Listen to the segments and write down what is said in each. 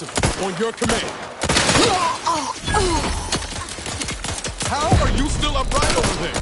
waste of it. On your command. How are you still upright over there?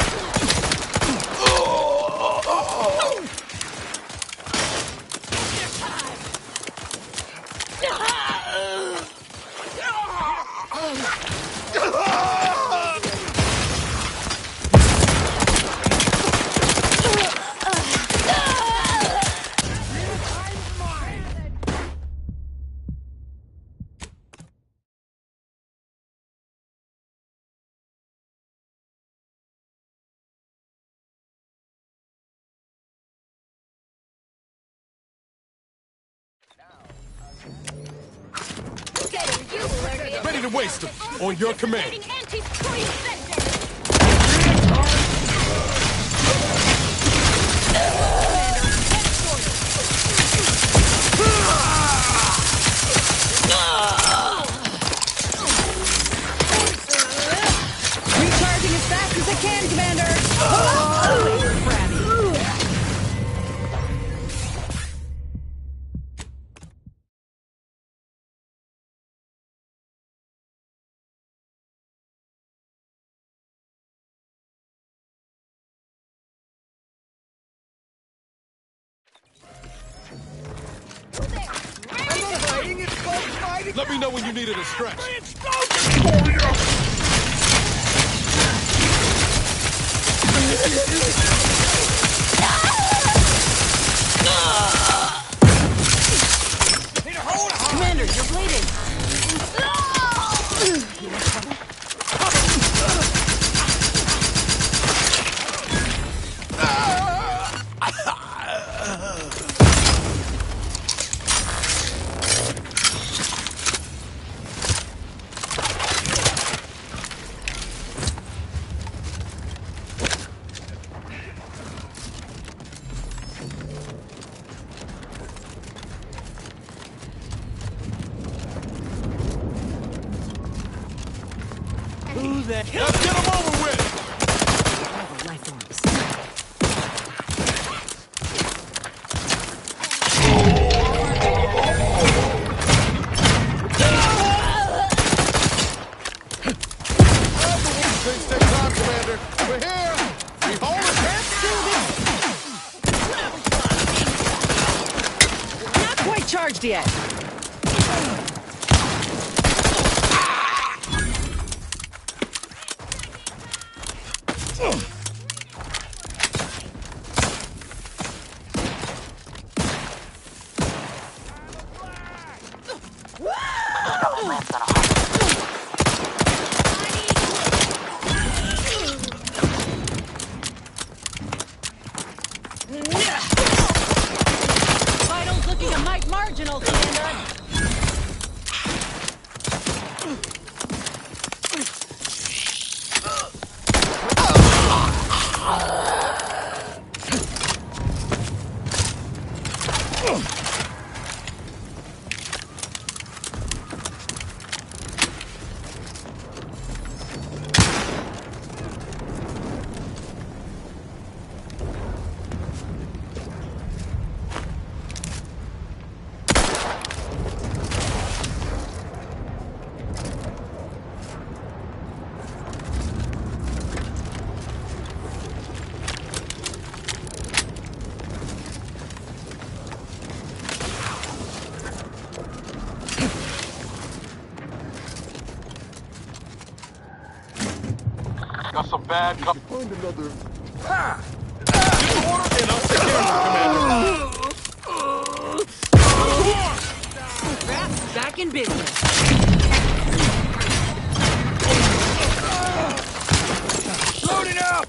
Ready to waste them. On your command. Recharging as fast as I can, Commander. Let me know when you needed a stretch. Commander, you're bleeding. Let's get them over with! Things take time, Commander. We're here! We hold it! Not quite charged yet. Vitals looking a mite marginal, Commander. Got some bad guys. Find another. Ha! Get order and I'll take care of you, Commander. Back in business. Loading up!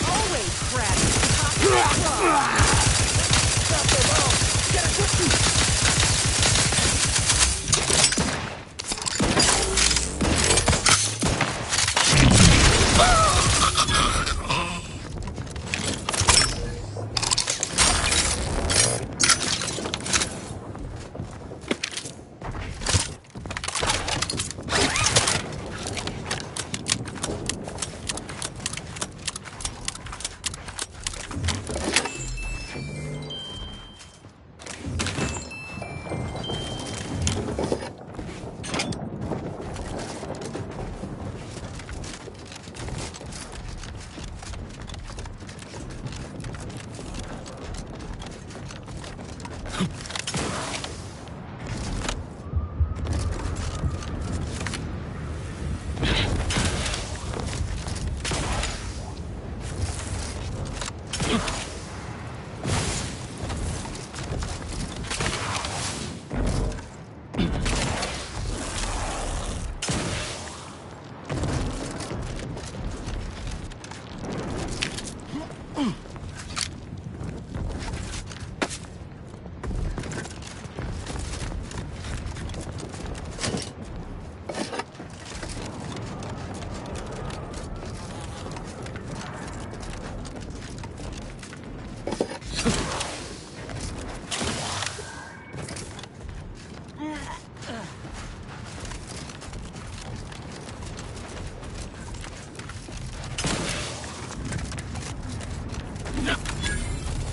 Always crabby.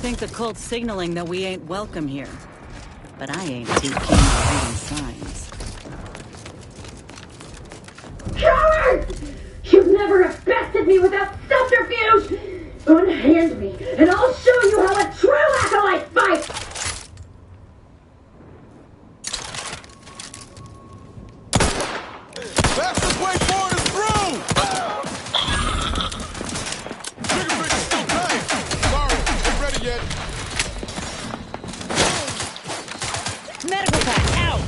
Think the cult's signaling that we ain't welcome here. But I ain't too keen on reading signs. Coward! You've never bested me without subterfuge! Unhand me, and I'll show you how a true acolyte fights! Fastest way forward is through! Trigger trigger's still tight! Sorry, ain't ready yet. Medical pack, out!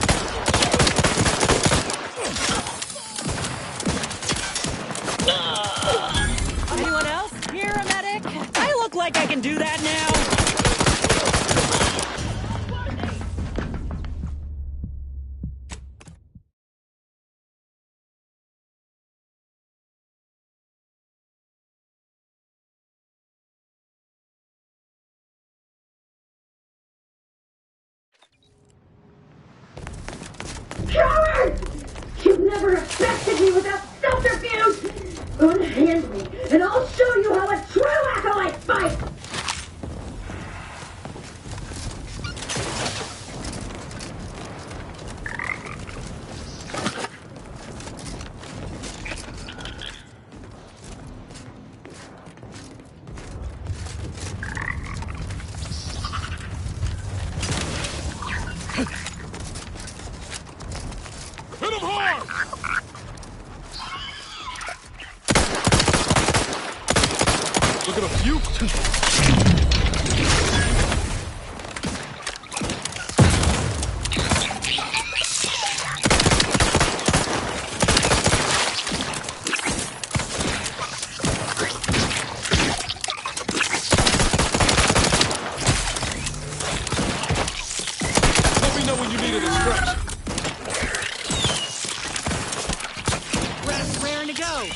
Anyone else? Here, a medic? I look like I can do that now. Coward! You've never bested me without subterfuge! Unhand me, and I'll show you how a true acolyte fights! Hit him hard! Look at him puke! Let me know when you need it to stretch. Rest raring to go.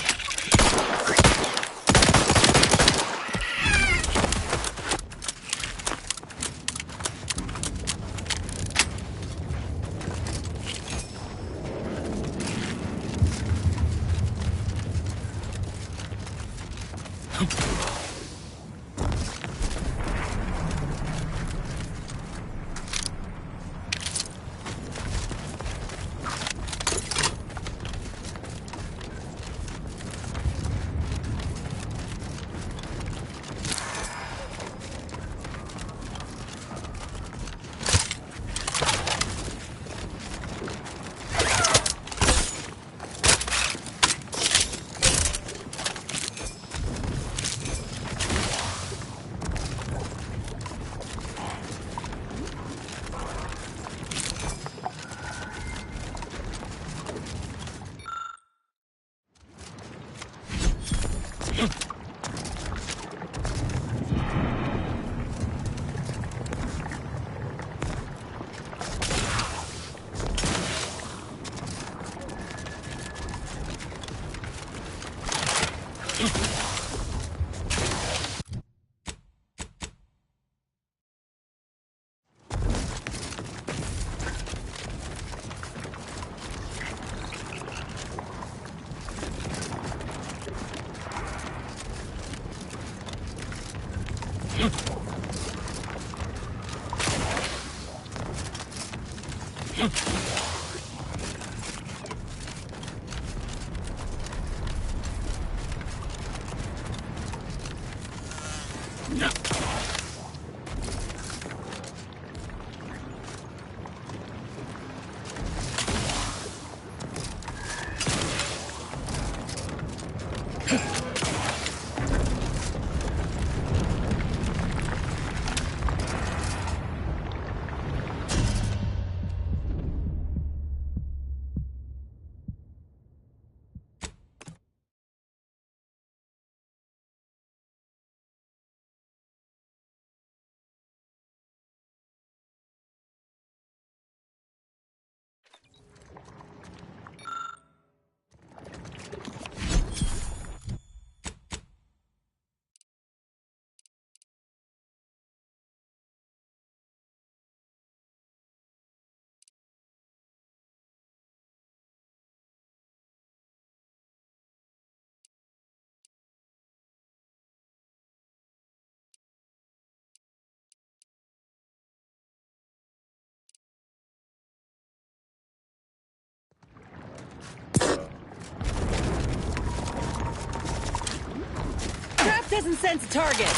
doesn't sense a target.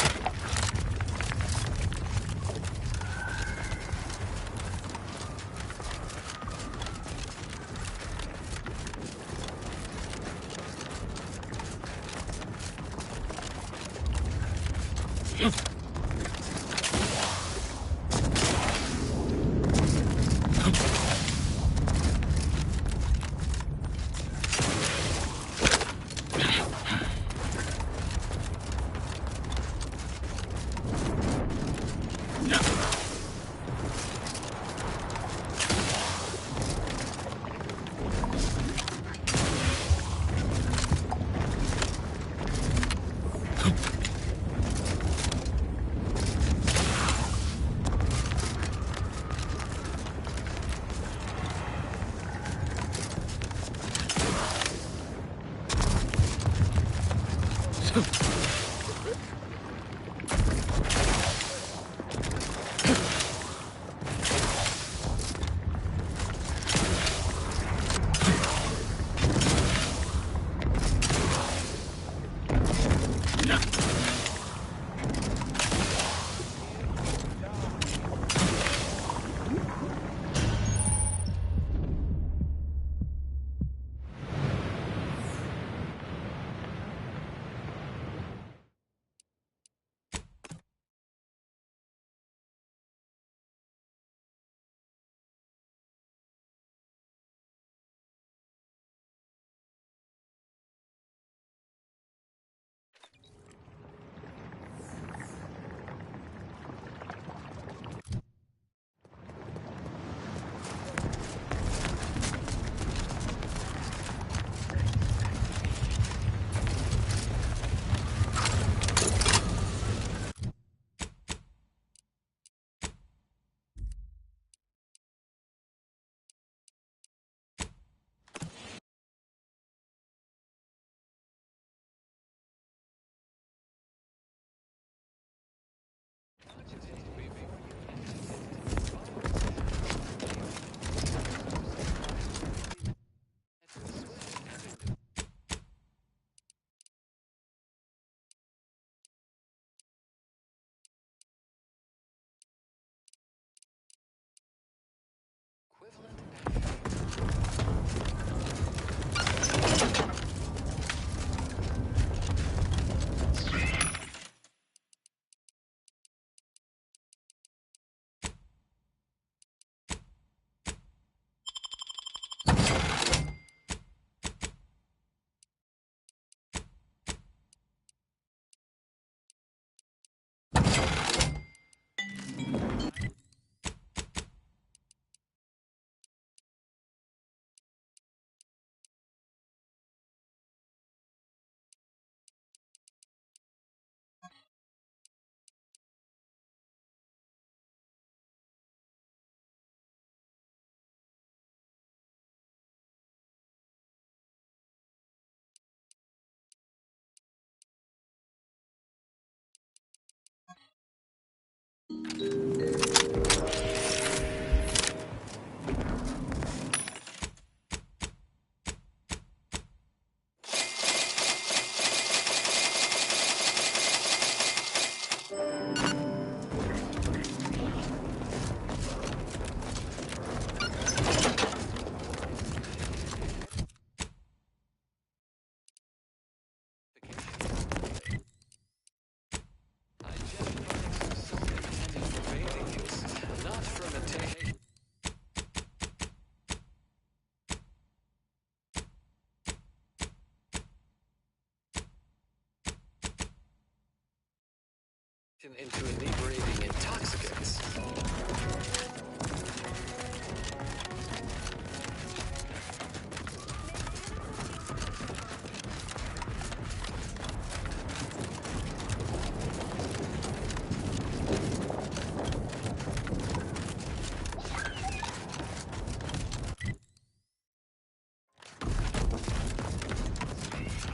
Into inebriating intoxicants.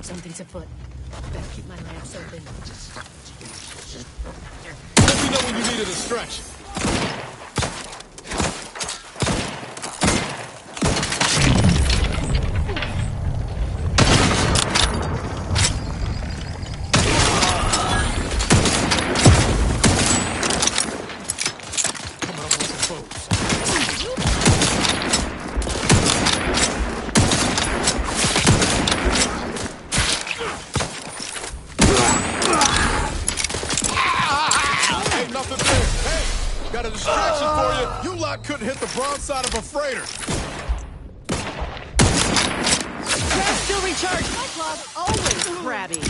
Something's afoot. Better keep my lamps open. Let me know when you needed a stretch. Got a distraction for you. You lot couldn't hit the broadside of a freighter. Crab still recharged. My claws always crabby.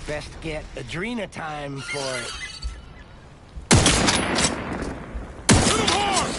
Best get Adrena time for it. Hit him hard!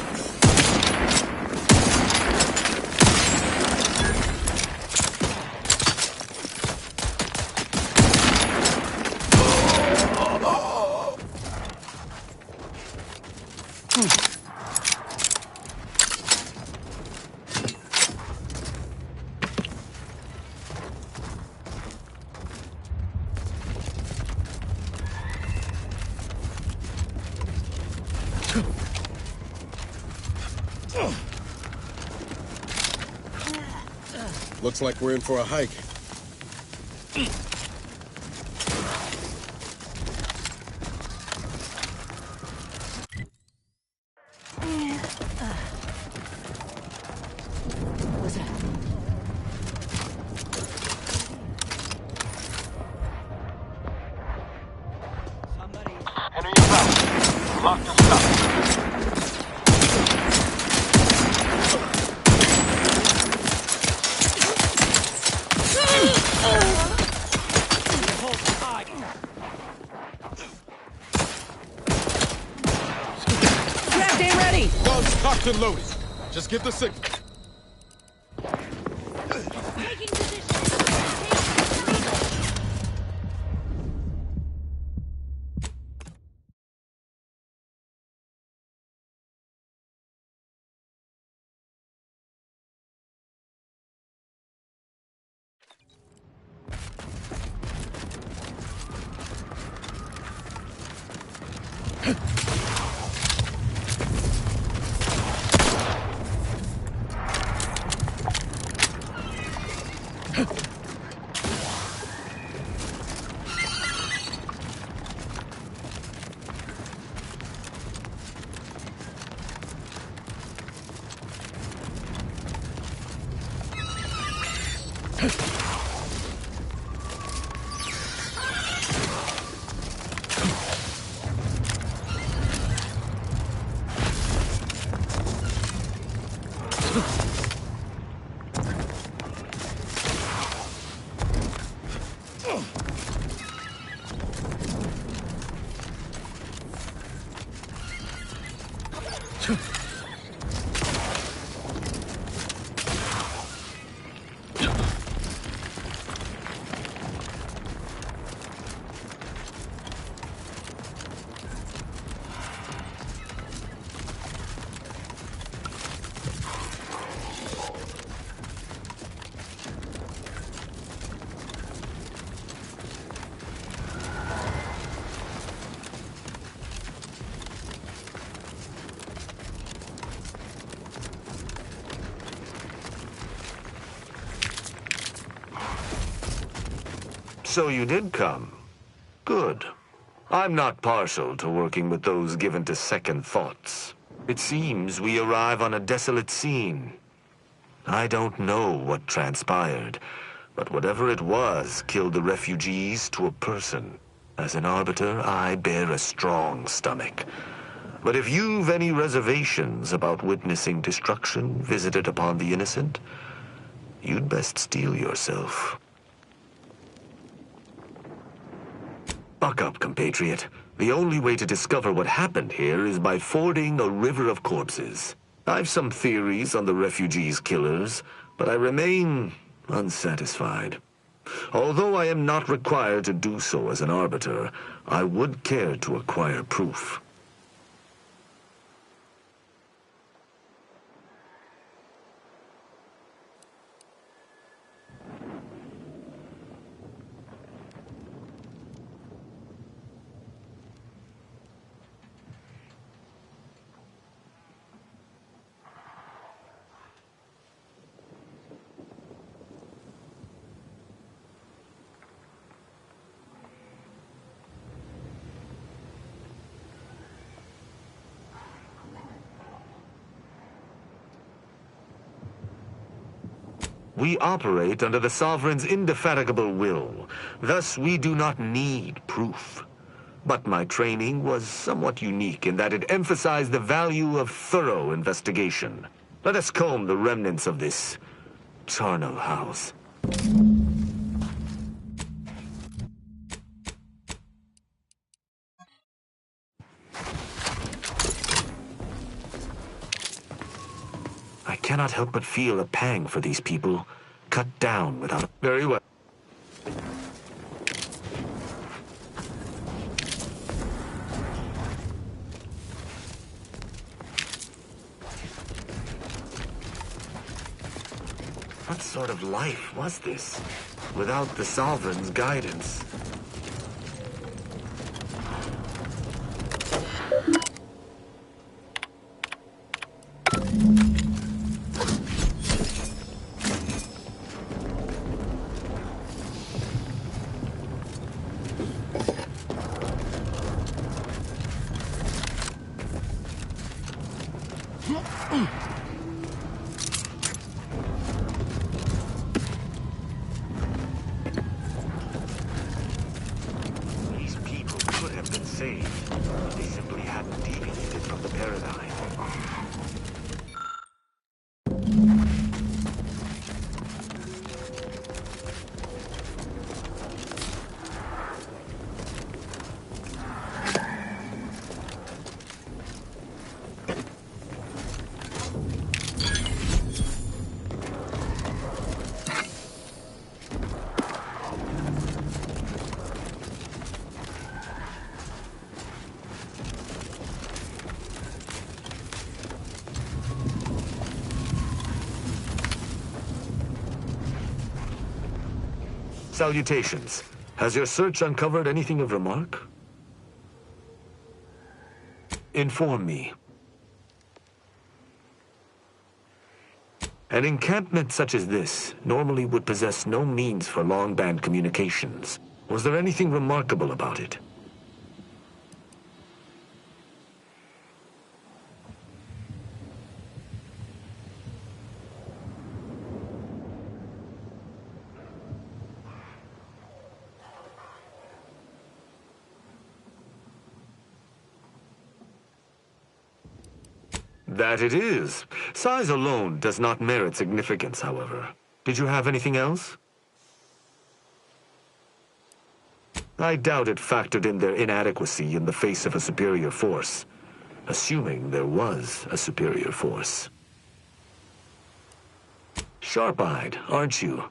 Looks like we're in for a hike. What's that? Enemy inbound. Lock this stuff. Crab day ready. Guns cocked and loaded. Just get the signal. So you did come. Good. I'm not partial to working with those given to second thoughts. It seems we arrive on a desolate scene. I don't know what transpired, but whatever it was killed the refugees to a person. As an arbiter, I bear a strong stomach. But if you've any reservations about witnessing destruction visited upon the innocent, you'd best steel yourself. Buck up, compatriot. The only way to discover what happened here is by fording a river of corpses. I've some theories on the refugees' killers, but I remain unsatisfied. Although I am not required to do so as an arbiter, I would care to acquire proof. We operate under the Sovereign's indefatigable will. Thus, we do not need proof. But my training was somewhat unique in that it emphasized the value of thorough investigation. Let us comb the remnants of this charnel house. I cannot help but feel a pang for these people, cut down without... Very well. What sort of life was this, without the Sovereign's guidance? These people could have been saved, but they simply hadn't deviated from the paradigm. Salutations. Has your search uncovered anything of remark? Inform me. An encampment such as this normally would possess no means for long-band communications. Was there anything remarkable about it? That it is. Size alone does not merit significance, however. Did you have anything else? I doubt it factored in their inadequacy in the face of a superior force. Assuming there was a superior force. Sharp-eyed, aren't you?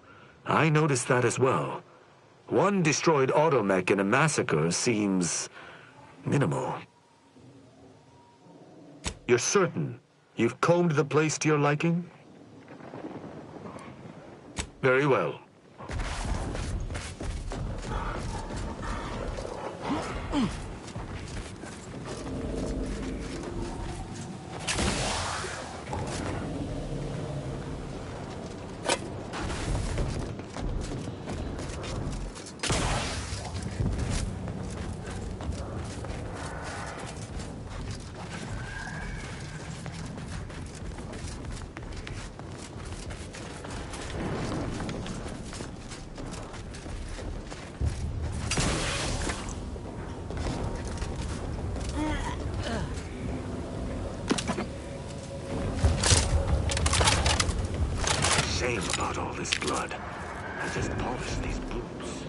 I noticed that as well. One destroyed automech in a massacre seems minimal. You're certain you've combed the place to your liking? Very well. Shame about all this blood. I just polished these boots.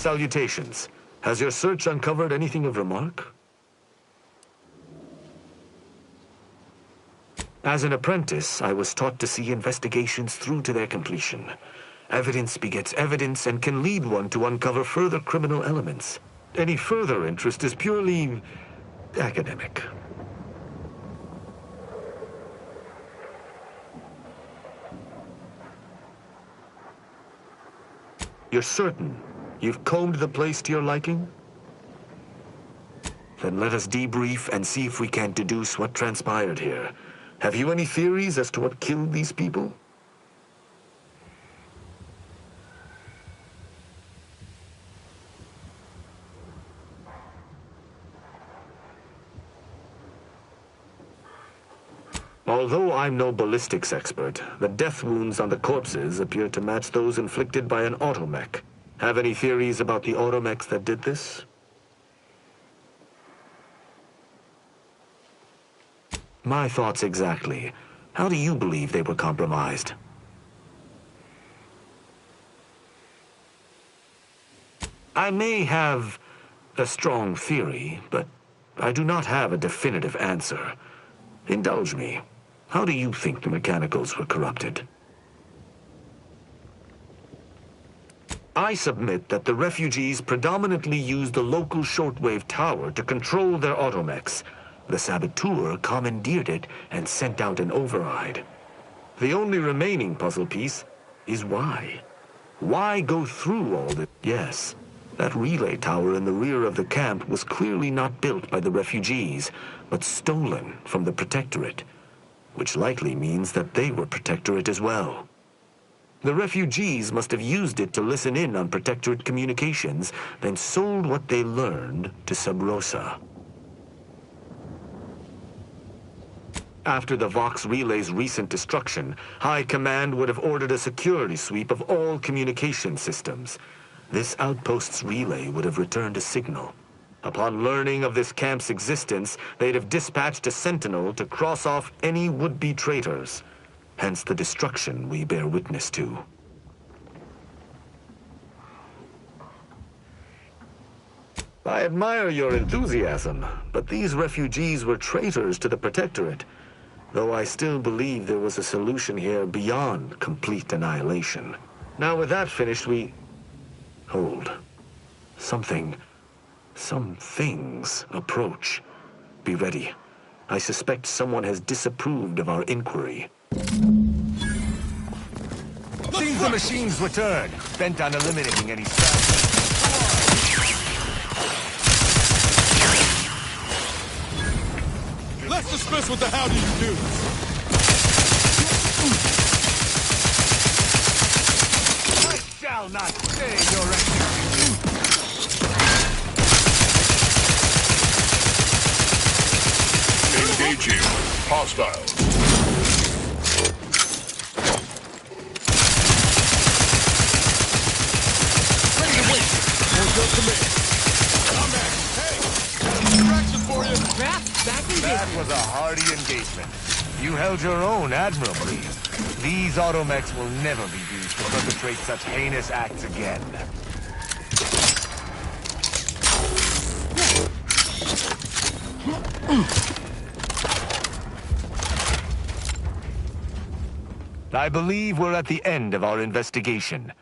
Salutations. Has your search uncovered anything of remark? As an apprentice, I was taught to see investigations through to their completion. Evidence begets evidence and can lead one to uncover further criminal elements. Any further interest is purely academic. You're certain you've combed the place to your liking? Then let us debrief and see if we can deduce what transpired here. Have you any theories as to what killed these people? Although I'm no ballistics expert, the death wounds on the corpses appear to match those inflicted by an automech. Have any theories about the automechs that did this? My thoughts exactly. How do you believe they were compromised? I may have a strong theory, but I do not have a definitive answer. Indulge me. How do you think the mechanicals were corrupted? I submit that the refugees predominantly used the local shortwave tower to control their automechs. The saboteur commandeered it and sent out an override. The only remaining puzzle piece is why. Why go through all this? Yes, that relay tower in the rear of the camp was clearly not built by the refugees, but stolen from the Protectorate, which likely means that they were Protectorate as well. The refugees must have used it to listen in on Protectorate communications, then sold what they learned to Sub Rosa. After the Vox Relay's recent destruction, High Command would have ordered a security sweep of all communication systems. This outpost's relay would have returned a signal. Upon learning of this camp's existence, they'd have dispatched a sentinel to cross off any would-be traitors. Hence the destruction we bear witness to. I admire your enthusiasm, but these refugees were traitors to the Protectorate. Though I still believe there was a solution here beyond complete annihilation. Now with that finished, Hold. Some things approach. Be ready. I suspect someone has disapproved of our inquiry. Seems the machines return, bent on eliminating any strategy. Let's dismiss with the how do you do. I shall not stay your execution. Engaging. Hostiles. Ready to wait. Here's your command. I'm at. Hey, got a distraction for you. That was a hardy engagement. You held your own admirably. These automechs will never be used to perpetrate such heinous acts again. I believe we're at the end of our investigation.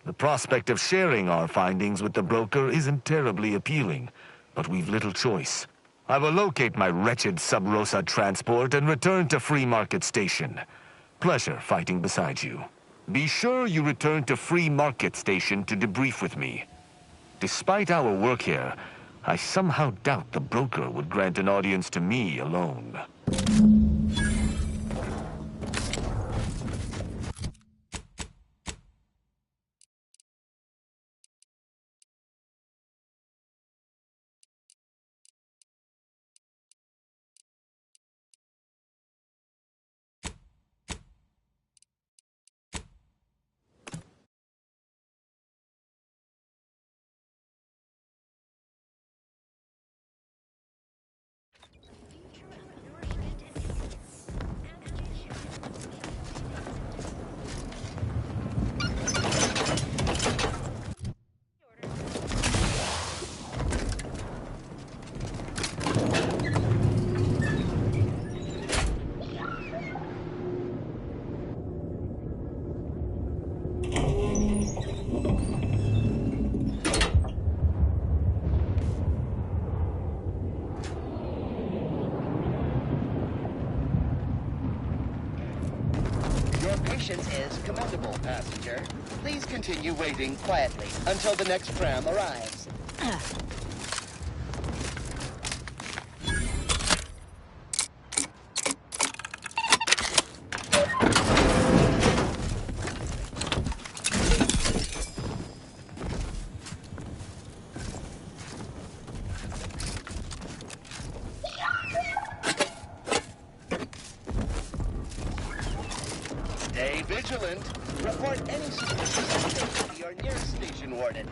The prospect of sharing our findings with the broker isn't terribly appealing, but we've little choice. I will locate my wretched Sub Rosa transport and return to Free Market Station. Pleasure fighting beside you. Be sure you return to Free Market Station to debrief with me. Despite our work here, I somehow doubt the broker would grant an audience to me alone. Patience is commendable, passenger. Please continue waiting quietly until the next tram arrives. Stay vigilant. Report any suspicious activity to your nearest station warden.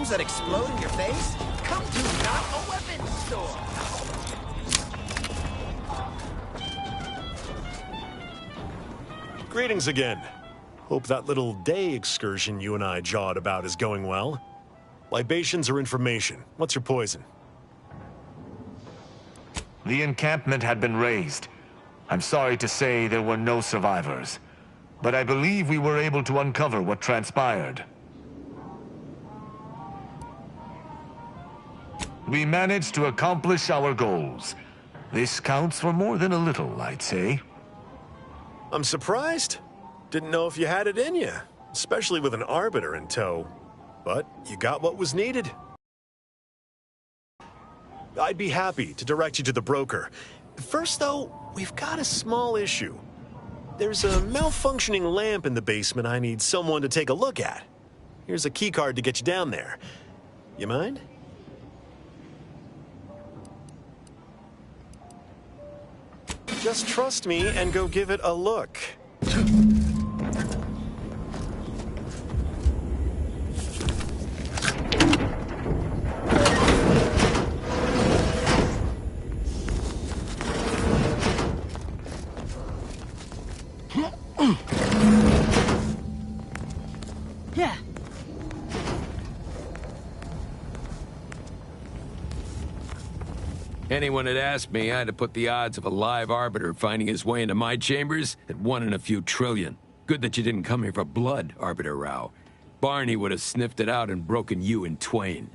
bombs that explode in your face? Come to Not a Weapons Store! Greetings again. Hope that little day excursion you and I jawed about is going well. Libations or information? What's your poison? The encampment had been razed. I'm sorry to say there were no survivors, but I believe we were able to uncover what transpired. We managed to accomplish our goals. This counts for more than a little, I'd say. I'm surprised. Didn't know if you had it in you, especially with an Arbiter in tow. But you got what was needed. I'd be happy to direct you to the broker. First, though, we've got a small issue. There's a malfunctioning lamp in the basement I need someone to take a look at. Here's a keycard to get you down there. You mind? Just trust me and go give it a look. Yeah. Anyone had asked me, I'd have put the odds of a live Arbiter finding his way into my chambers at 1 in a few trillion. Good that you didn't come here for blood, Arbiter Rao. Barney would have sniffed it out and broken you in twain.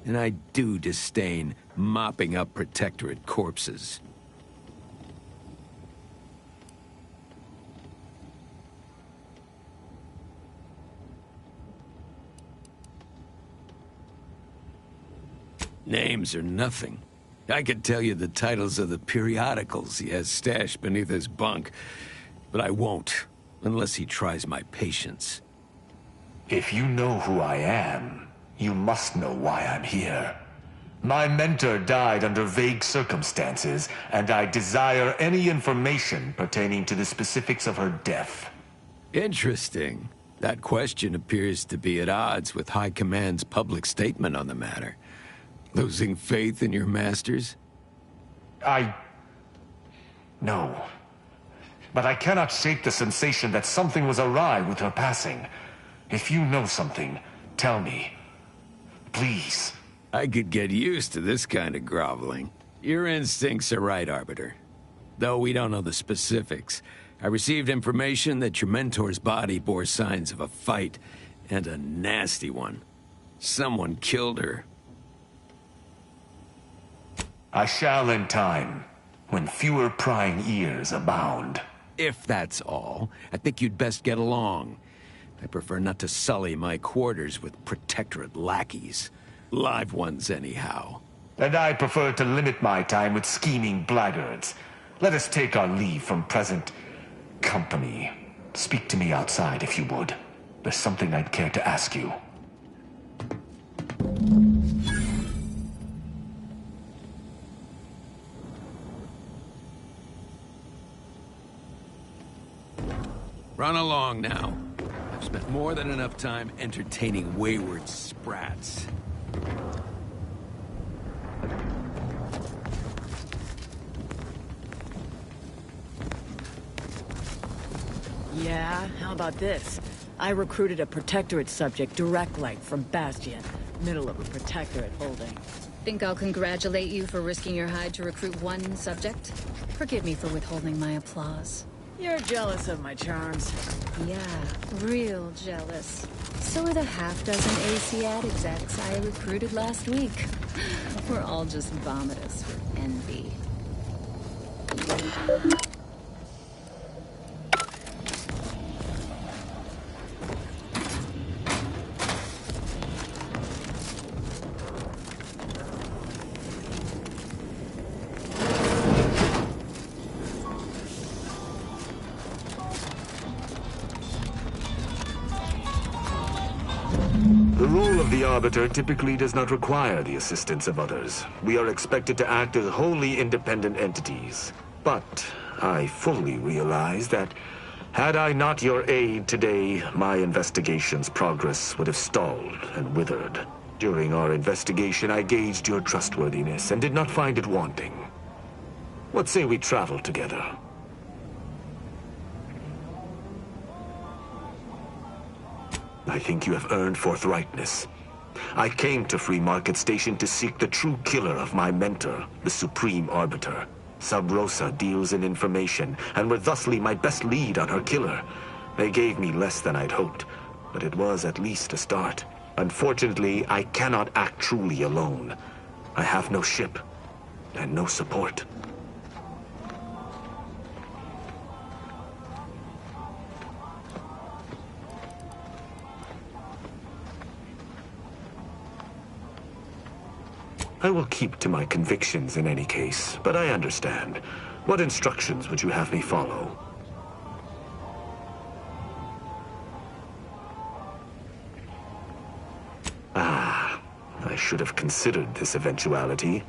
And I do disdain mopping up Protectorate corpses. Names are nothing. I could tell you the titles of the periodicals he has stashed beneath his bunk, but I won't, unless he tries my patience. If you know who I am, you must know why I'm here. My mentor died under vague circumstances, and I desire any information pertaining to the specifics of her death. Interesting. That question appears to be at odds with High Command's public statement on the matter. Losing faith in your masters? No. But I cannot shake the sensation that something was awry with her passing. If you know something, tell me. Please. I could get used to this kind of groveling. Your instincts are right, Arbiter. Though we don't know the specifics. I received information that your mentor's body bore signs of a fight, and a nasty one. Someone killed her. I shall in time, when fewer prying ears abound. If that's all, I think you'd best get along. I prefer not to sully my quarters with Protectorate lackeys. Live ones, anyhow. And I prefer to limit my time with scheming blackguards. Let us take our leave from present company. Speak to me outside, if you would. There's something I'd care to ask you. Run along now. I've spent more than enough time entertaining wayward sprats. Yeah, how about this? I recruited a Protectorate subject direct light from Bastion, middle of a Protectorate holding. Think I'll congratulate you for risking your hide to recruit one subject? Forgive me for withholding my applause. You're jealous of my charms. Yeah, real jealous. So are the half-dozen ACAD execs I recruited last week. We're all just vomitous with envy. The role of the Arbiter typically does not require the assistance of others. We are expected to act as wholly independent entities. But I fully realize that had I not your aid today, my investigation's progress would have stalled and withered. During our investigation, I gauged your trustworthiness and did not find it wanting. What say we travel together? I think you have earned forthrightness. I came to Free Market Station to seek the true killer of my mentor, the Supreme Arbiter. Sub Rosa deals in information, and were thusly my best lead on her killer. They gave me less than I'd hoped, but it was at least a start. Unfortunately, I cannot act truly alone. I have no ship, and no support. I will keep to my convictions in any case, but I understand. What instructions would you have me follow? Ah, I should have considered this eventuality.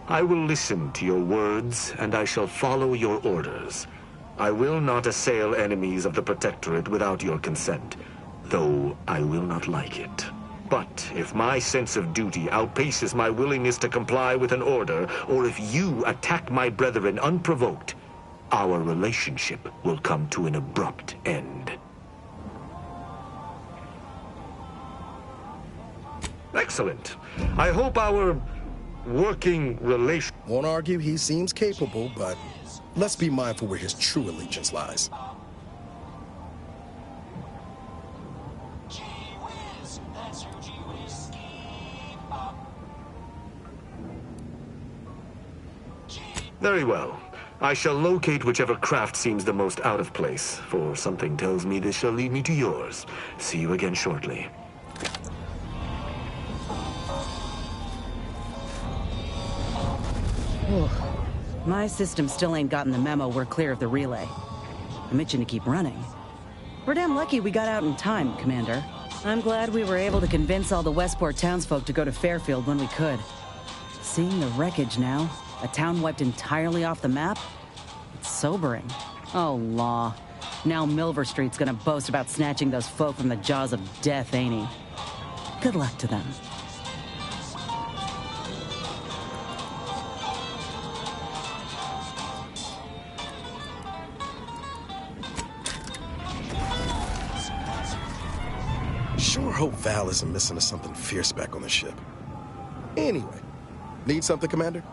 I will listen to your words, and I shall follow your orders. I will not assail enemies of the Protectorate without your consent, though I will not like it. But if my sense of duty outpaces my willingness to comply with an order, or if you attack my brethren unprovoked, our relationship will come to an abrupt end. Excellent. I hope our working relation... Won't argue he seems capable, but let's be mindful where his true allegiance lies. Very well. I shall locate whichever craft seems the most out of place, for something tells me this shall lead me to yours. See you again shortly. My system still ain't gotten the memo we're clear of the relay. I'm itching to keep running. We're damn lucky we got out in time, Commander. I'm glad we were able to convince all the Westport townsfolk to go to Fairfield when we could. Seeing the wreckage now, a town wiped entirely off the map, it's sobering. Oh, law. Now Milver Street's gonna boast about snatching those folk from the jaws of death, ain't he? Good luck to them. Sure hope Val isn't missing us something fierce back on the ship. Anyway, need something, Commander?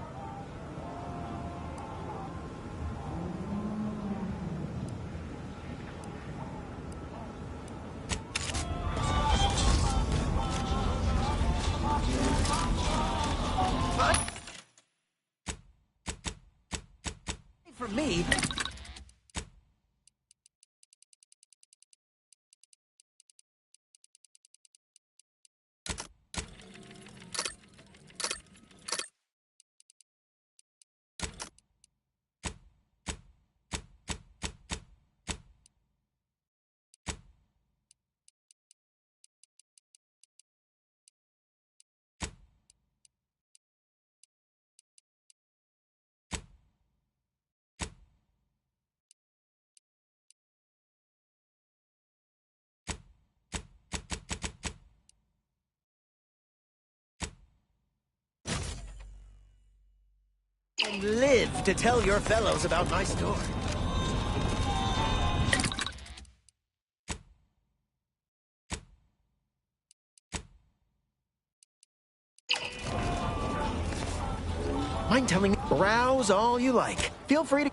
For me... and live to tell your fellows about my story. Mind telling me, rouse all you like. Feel free to...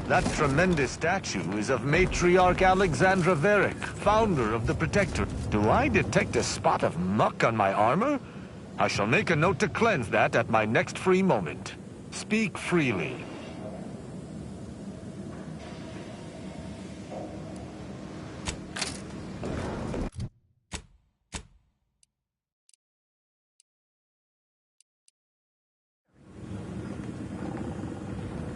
That tremendous statue is of Matriarch Alexandra Varick, founder of the Protectorate. Do I detect a spot of muck on my armor? I shall make a note to cleanse that at my next free moment. Speak freely.